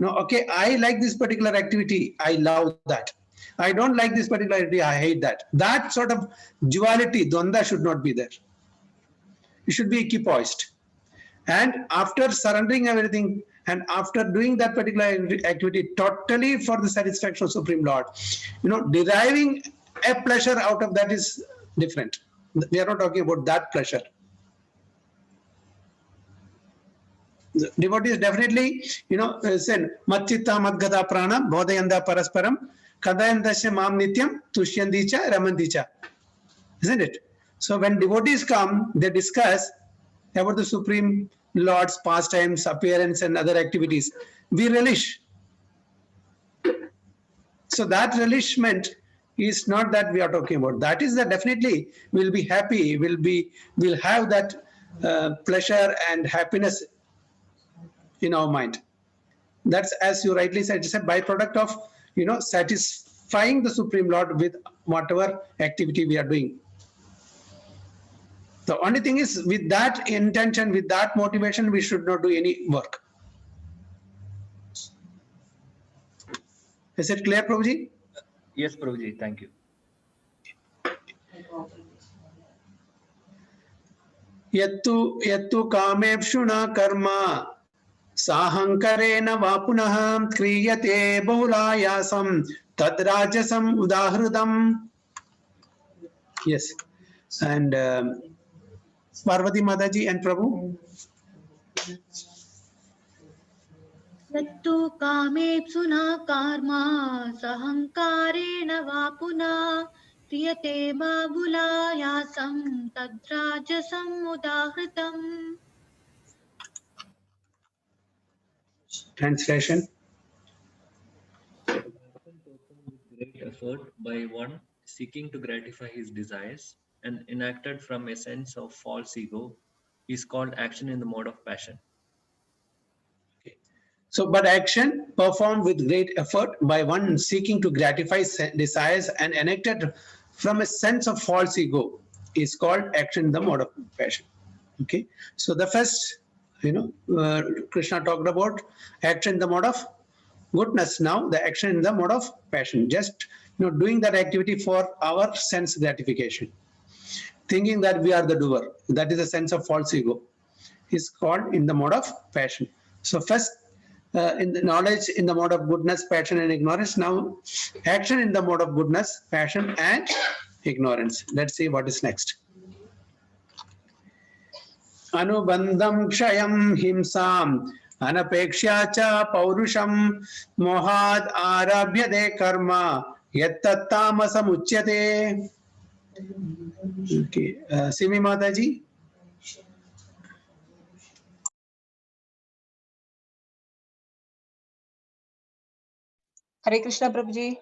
Okay, I like this particular activity, I love that. I don't like this particular activity, I hate that. That sort of duality, dvanda, should not be there. You should be equipoised. And after surrendering everything and after doing that particular activity totally for the satisfaction of Supreme Lord, deriving a pleasure out of that is different. We are not talking about that pleasure. The devotees definitely, said, Matchitta Madgada Prana, Bodhayanda Parasparam, Kadayandasya Mam Nityam, Tushyandicha, Ramandicha. Isn't it? So when devotees come, they discuss about the Supreme Lord's pastimes, appearance, and other activities. We relish. So that relishment is not that we are talking about. That is that definitely we'll be happy, we'll have that pleasure and happiness in our mind. That's, as you rightly said, it's a byproduct of satisfying the Supreme Lord with whatever activity we are doing. The only thing is, with that intention, with that motivation, we should not do any work. Is it clear, Prabhuji? Yes, Prabhuji, thank you. Yattu kamepshuna karma sahankarena vapunah kriyate bahulayasam tadrajasam udahridam. Yes. And Parvati Mataji and Prabhu. Yattu kamepsuna karma sahankarena vapuna kriyate bahulayasam tadrajasam udahritam. Translation. Great effort by one seeking to gratify his desires and enacted from a sense of false ego is called action in the mode of passion. Okay. So, but action performed with great effort by one seeking to gratify desires and enacted from a sense of false ego is called action in the mode of passion. Okay. So the first, Krishna talked about action in the mode of goodness. Now the action in the mode of passion, just doing that activity for our sense gratification, thinking that we are the doer, that is a sense of false ego, is called in the mode of passion. So first in the knowledge in the mode of goodness, passion and ignorance. Now action in the mode of goodness, passion and ignorance. Let's see what is next. Anubandham kshayam himsam अनपेक्षा च पौरुषं मोहाद् आरभ्यते कर्म यत्तत्तामसमुच्यते. Okay, Simi Mataji. Hare Krishna Prabhuji.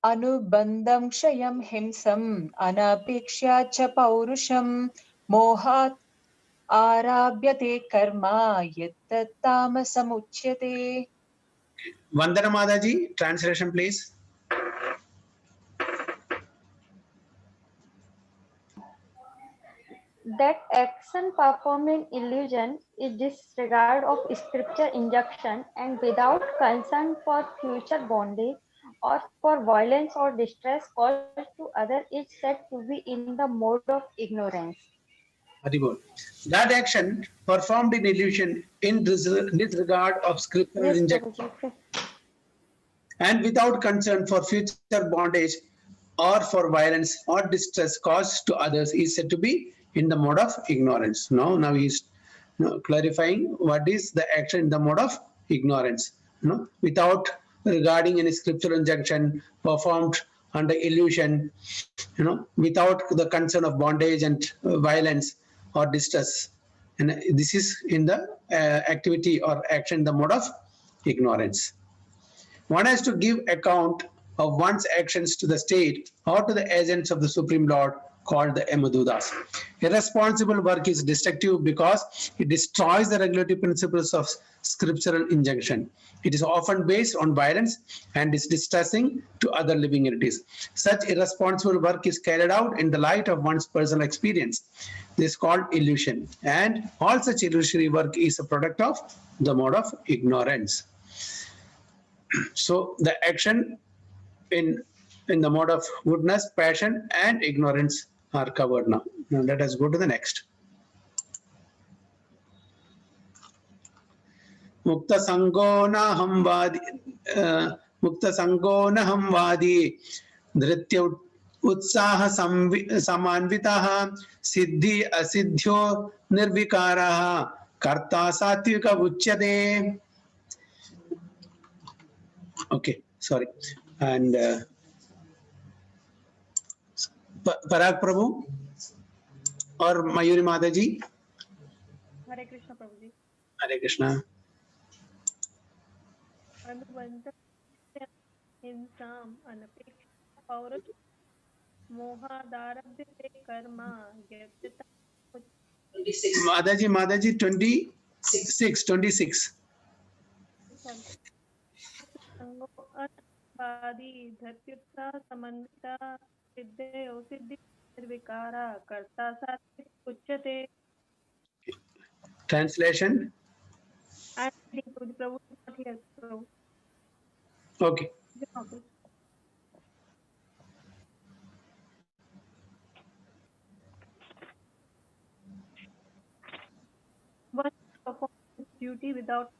Anubandham kshayam himsam anapekshya cha paurusham mohat arabhyate karma yattattamasamuchyate. Vandana Mataji, translation please. That action performed in illusion is disregard of scripture injunction and without concern for future bondage or for violence or distress caused to others is said to be in the mode of ignorance. Very good. That action performed in illusion in disregard of scriptural Yes, injunction Prabhuji. and without concern for future bondage or for violence or distress caused to others is said to be in the mode of ignorance. Now he is clarifying what is the action in the mode of ignorance. Without regarding any scriptural injunction, performed under illusion, without the concern of bondage and violence or distress. And this is in the activity or action in the mode of ignorance. One has to give account of one's actions to the state or to the agents of the Supreme Lord called the Yamadutas. Irresponsible work is destructive because it destroys the regulatory principles of scriptural injunction. It is often based on violence and is distressing to other living entities. Such irresponsible work is carried out in the light of one's personal experience. This is called illusion, and all such illusory work is a product of the mode of ignorance. So the action in the mode of goodness, passion, and ignorance are covered now. Now let us go to the next. Mukta sango naham vadi dhritya utsaha samanvitaha siddhi asiddhyo nirvikaraha karta satvika uchyate. Okay, sorry. And Parag Prabhu or Mayuri Mataji. Hare Krishna Prabhuji. Hare Krishna. Anubandha hinsam anapeksha paurush mohadarabhyate karma yattata. Mataji 26. Sango anvadi dhatyutta samanvita siddhayo siddhi nirvikara karta satvik uchyate. Translation. I think Prabhu is not here. Prabhu. Okay. Okay. One performs his duty without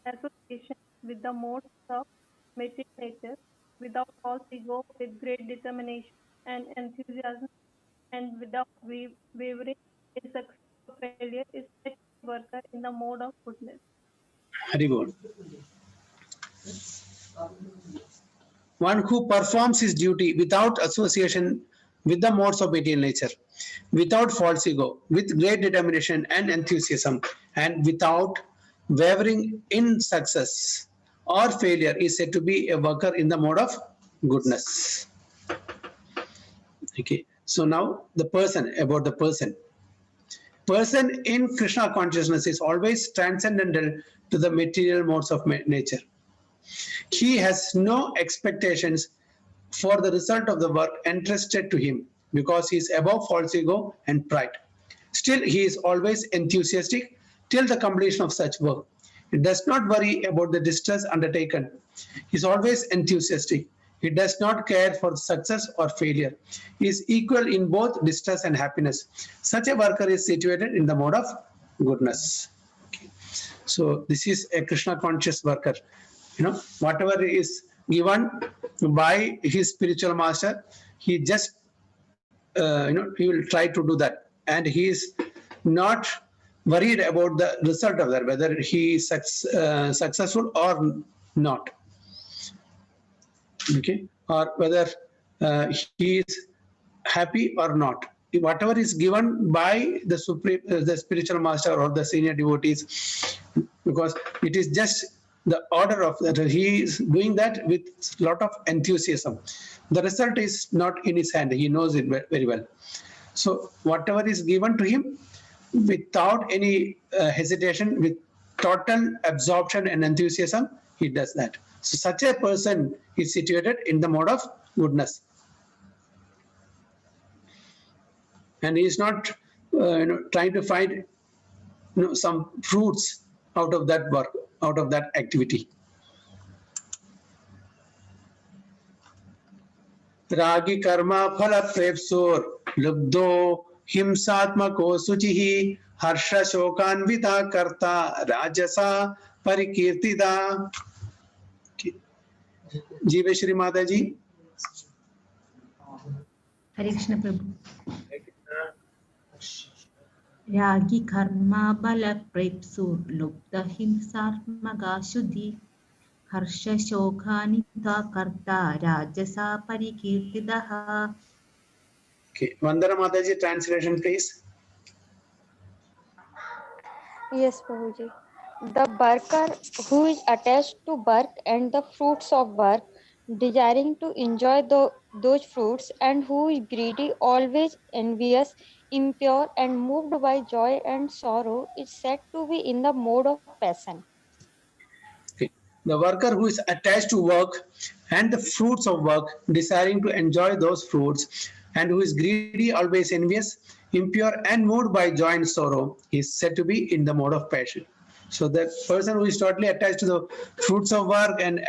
association with the modes of material nature, without false ego, with great determination and enthusiasm, and without wavering in success or failure, is such a worker in the mode of goodness. Very good. One who performs his duty without association with the modes of material nature, without false ego, with great determination and enthusiasm, and without wavering in success or failure is said to be a worker in the mode of goodness. Okay, so now the person, about the person. Person in Krishna consciousness is always transcendental to the material modes of nature. He has no expectations for the result of the work entrusted to him because he is above false ego and pride. Still, he is always enthusiastic till the completion of such work. He does not worry about the distress undertaken. He is always enthusiastic. He does not care for success or failure. He is equal in both distress and happiness. Such a worker is situated in the mode of goodness. Okay. So this is a Krishna conscious worker. Whatever is given by his spiritual master, he just he will try to do that, and he is not worried about the result of that, whether he is successful or not. Okay, or whether he is happy or not. Whatever is given by the supreme, the spiritual master or the senior devotees, because it is just the order of that. He is doing that with a lot of enthusiasm. The result is not in his hand. He knows it very well. So whatever is given to him, without any hesitation, with total absorption and enthusiasm, he does that. So such a person is situated in the mode of goodness. And he is not trying to find some fruits out of that work, out of that activity. Ragi karma phala prepsur lubdo himsatmako suchihi harsha shokanvita karta rajasa parikirtida. Jeeveshri Mataji. Hare Krishna Prabhu. Ragi karma bala prepsur lupta himsatmaga shuddhi harsha shokhanita karta rajasa parikirtidaha. Okay, Vandana Mataji, translation please. Yes, Prabhuji. The worker who is attached to work and the fruits of work, desiring to enjoy those fruits, and who is greedy, always envious, impure, and moved by joy and sorrow, is said to be in the mode of passion. Okay. The worker who is attached to work and the fruits of work, desiring to enjoy those fruits, and who is greedy, always envious, impure, and moved by joy and sorrow, is said to be in the mode of passion. So the person who is totally attached to the fruits of work and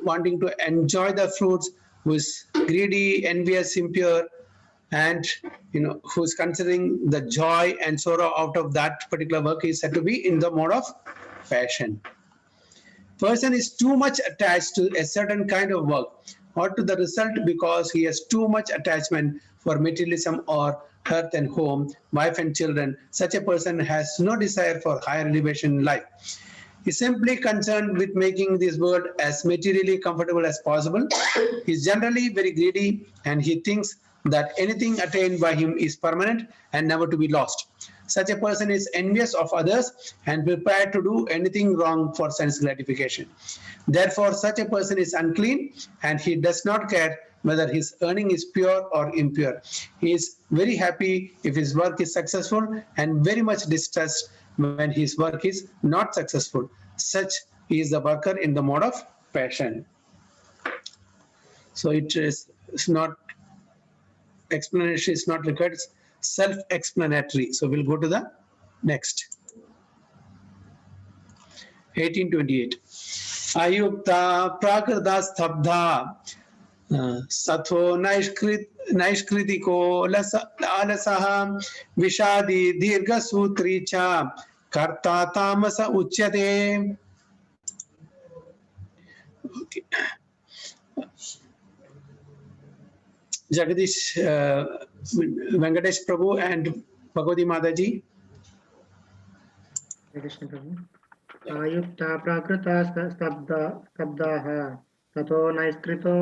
wanting to enjoy the fruits, who is greedy, envious, impure, and who is considering the joy and sorrow out of that particular work, is said to be in the mode of passion. Person is too much attached to a certain kind of work or to the result because he has too much attachment for materialism or earth and home, wife and children. Such a person has no desire for higher elevation in life. He is simply concerned with making this world as materially comfortable as possible. He is generally very greedy and he thinks that anything attained by him is permanent and never to be lost. Such a person is envious of others and prepared to do anything wrong for sense gratification. Therefore, such a person is unclean and he does not care whether his earning is pure or impure. He is very happy if his work is successful and very much distressed when his work is not successful. Such is the worker in the mode of passion. So it is not explanation, is not required, it's self-explanatory. So we'll go to the next. 1828. Ayukta prakrita stabdha satho naishkritiko alasaha vishadi dirgha sutri cha karta tamasa uchyate. Okay. Jagadish Venkatesh Prabhu and Bhagavati Mataji. Krishna Prabhu. Ayukta prakrita stabdaha tato naiskrito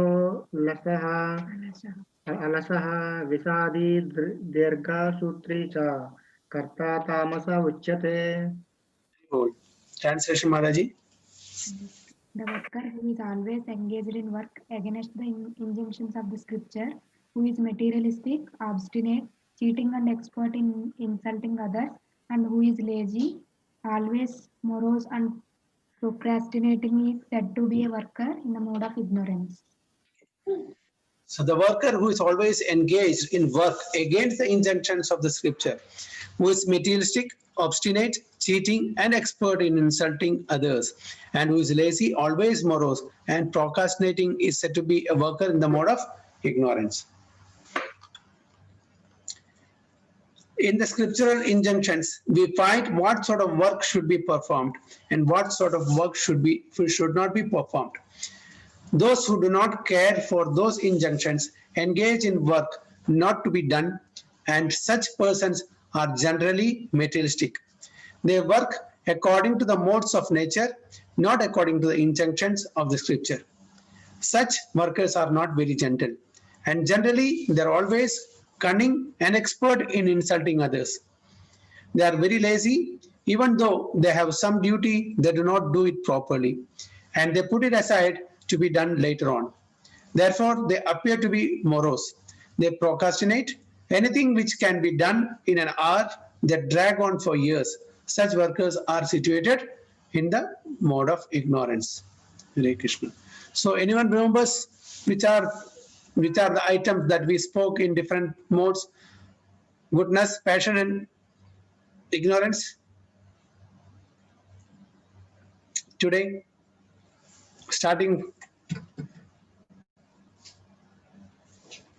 lasaha alasaha visadi dirgha sutri cha karta tamasa uchyate. Translation Mataji. The worker who is always engaged in work against the injunctions of the scripture, who is materialistic, obstinate, cheating and expert in insulting others, and who is lazy, always morose and procrastinating, is said to be a worker in the mode of ignorance. So the worker who is always engaged in work against the injunctions of the scripture, who is materialistic, obstinate, cheating, and expert in insulting others, and who is lazy, always morose, and procrastinating, is said to be a worker in the mode of ignorance. In the scriptural injunctions, we find what sort of work should be performed and what sort of work should not be performed. Those who do not care for those injunctions engage in work not to be done, and such persons are generally materialistic. They work according to the modes of nature, not according to the injunctions of the scripture. Such workers are not very gentle, and generally they are always cunning and expert in insulting others. They are very lazy, even though they have some duty, they do not do it properly, and they put it aside to be done later on. Therefore, they appear to be morose. They procrastinate. Anything which can be done in an hour, they drag on for years. Such workers are situated in the mode of ignorance. Hare Krishna. So, anyone remembers which are the items that we spoke in different modes? Goodness, passion, and ignorance. Today, starting,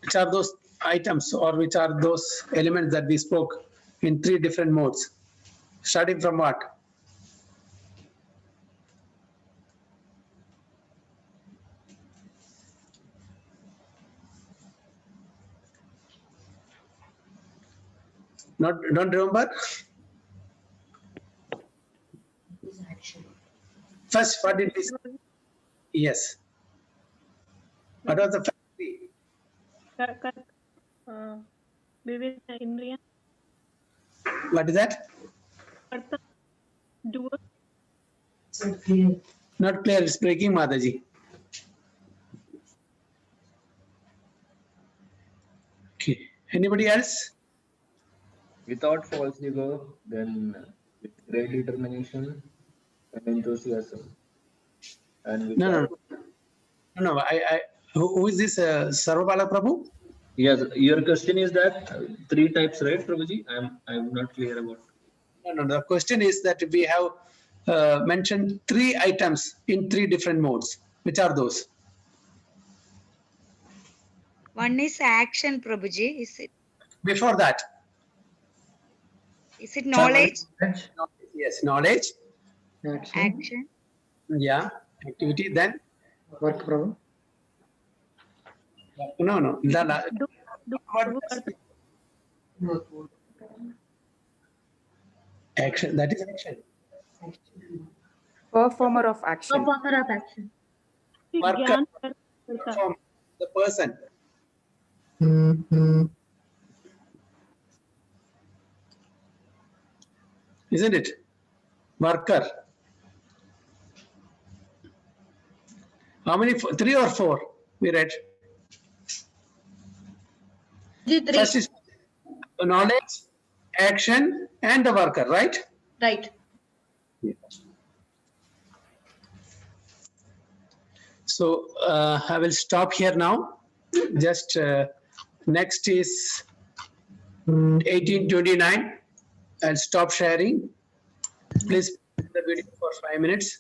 which are those items or which are those elements that we spoke in 3 different modes? Starting from what? Don't remember? First, what did we say? Yes. What was the first 3? Vivid Indriya. What is that? Karta, doer. Not clear. It's breaking, Mataji. Okay. Anybody else? Without false ego, then with great determination and enthusiasm. And No. Who is this? Sarvabala Prabhu? yes, your question is that 3 types, right, Prabhuji? I'm not clear about. No. The question is that we have mentioned 3 items in 3 different modes. Which are those? One is action, Prabhuji. Is it? Before that. Is it knowledge? Yes, knowledge. Action. Yeah, activity. Then Work, Prabhu. No. Action. That is action. Performer of action. Performer of action. Worker. Perform. The person. Isn't it? Worker. How many? 3 or 4? We read. 3. First is knowledge, action, and the worker, right? Right. Yeah. So I will stop here now. Just next is 1829. I'll stop sharing. Please put the video for 5 minutes.